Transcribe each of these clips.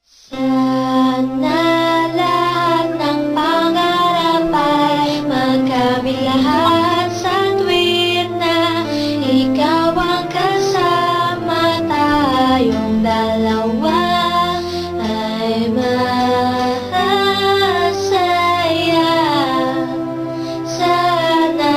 Sana lahat ng pangarap ay magkamit lahat sa tuwid na ikaw ang kasama, tayong dalawa ay masaya. Sana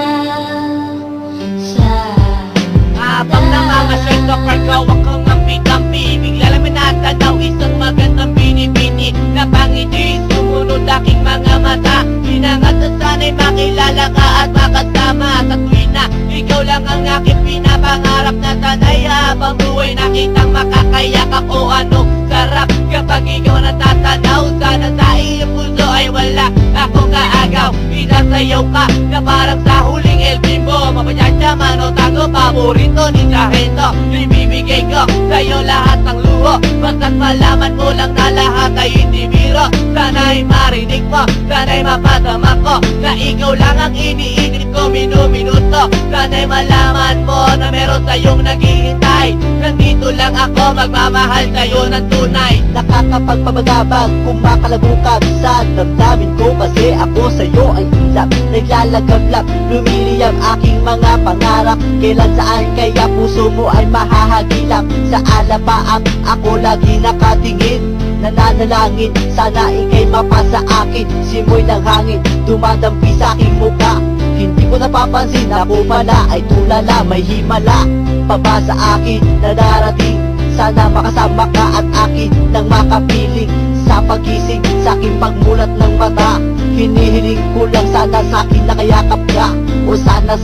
Habang namamasyal ka, pagkawak kang ampi-kampi, bigla lang minatanaw isang magandang bini-bini na pangiti, sumunod aking mga mata. Hinangat na sana'y makilala ka at makasama sa tuwin na ikaw lang ang aking pinapangarap na tanay. Habang buhay nakitang makakayak ako, ano sarap kapag ikaw natatanaw. Sana sa iyong puso ay wala akong kaagaw, isasayaw ka na parang sa huling El Bimbo. Mapanyadyaman o tango, paborito ni Sargento, ibibigay ko sa'yo lahat ng luho, basta't malaman mo lang na lahat ay hindi biro. Sana'y marinig mo, sana'y mapadama ko na ikaw lang ang iniinit ko minuminuto. Sana'y malaman mo na meron sa'yong naghihintay, nandito lang ako magmamahal sa'yo ng tunay. Nakakapagpabagabag, kumakalabukag sa damdamin ko, kasi ako sa'yo ay ilap, naglalagablap, lumiliyab aking mga pangarap. Kailan saan kaya puso mo ay mahahagilap? Sa alapaap ako lagi nakatingin, nananalangin sana ika'y mapasa akin. Simoy ng hangin dumadampi sa aking muka, hindi ko napapansin ako pala ay tulala, may himala pa ba sa akin na darating? Sana makasama ka at akin nang makapiling sa pagising, sa aking pagmulat ng mata. Hinihiling ko lang sana sa akin nakayakap ka, o sana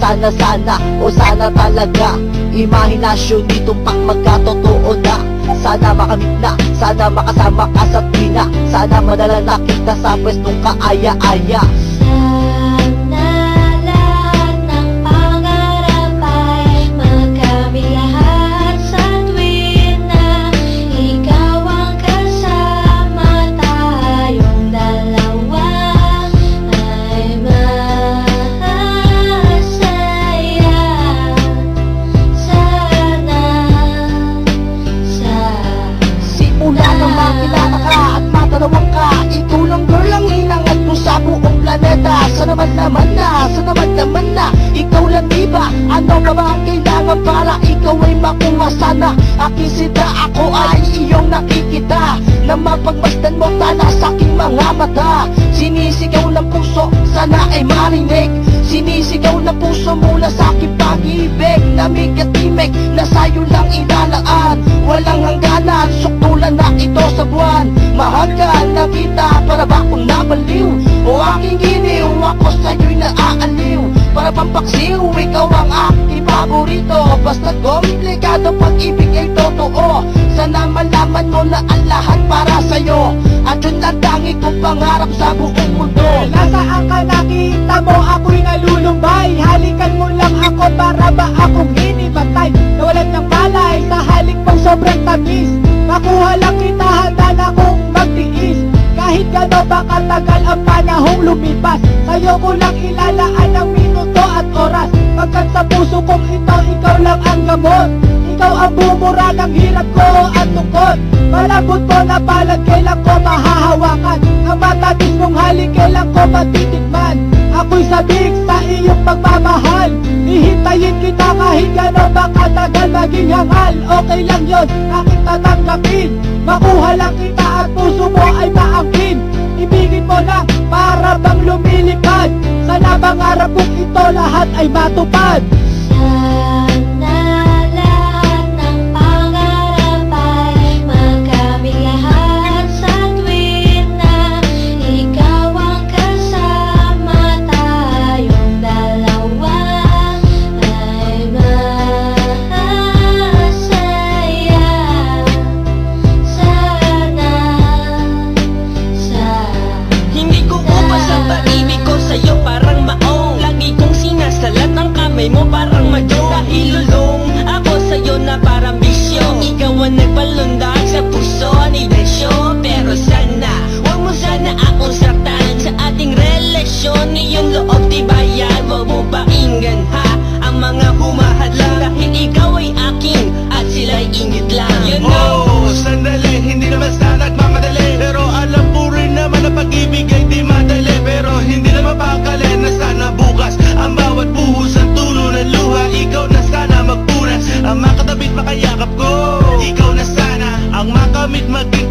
o sana talaga. Imahinasyon nitong pang magkatotoo na, sana makamit na, sana makasama ka sa tuwina, sana madala na kita sa pwestong kaaya-aya. Sana lahat ng pangarap ay magkamit lahat sa tuwid na ikaw ang kasama, tayong dalawa ay masaya. Simula nang makilala ka at matanawang ka, ikaw lang girl ang hinangat mo sa buong planeta. Sa naman na, ikaw lang diba? Ano pa ba ang kailangan para ikaw ay makuha? Sana aking sida, ako ay iyong nakikita, na mapagmasdan mo tala sa aking mga mata. Sinisigaw ng puso, sana ay marinig, sinisigaw ng puso mula sa aking pag-ibig. Lamig at timig na sa'yo lang ilalaan, walang hangganan, suktulan na ito sa buwan. Mahal ka na kita, para ba akong nabaliw? O aking giniw, ako sa'yo'y naaaliw. Para pampaksiw, ikaw ang aking paborito. Basta't komplikado, pag-ibig ay totoo. Sana malaman mo na ang lahat para sa'yo, at yun lang tangi kong pangarap sa buong mundo. Nasaan ka nakita mo ako'y nalulumbay? Halikan mo lang ako para ba akong hinimatay? Nawalan ng malay sa halik mong sobrang tamis, makuha lang kita, handa na kong magtiis. Kahit gano'n ba katagal ang panahong lumipas, sa'yo ko lang ilalaan ang minuto at oras. Pagkat sa puso kong ito, ikaw lang ang gamot, ikaw ang bumura ng hirap ko at tungkod. Malambot mo na palad, kailan ko mahahawakan, ang matatis mong halik, kailan ko matitikman. Ako'y sabik sa iyong pagmamahal, hihintayin kita kahit gano'n ba katagal maging hangal. Okay lang yun, aking tatanggapin, makuha lang kita at puso mo ay maangkin. Ibigin mo lang para bang lumilipad, sana mangarap kong ito lahat ay matupad. Sana lahat ng pangarap ay magkamit lahat sa tuwid na ikaw ang kasama, tayong dalawa ay masaya. Hindi ko ubas ang pag-ibig ko sa'yo, parang maong lagi kong sinasalat ng kamay mo para damit maging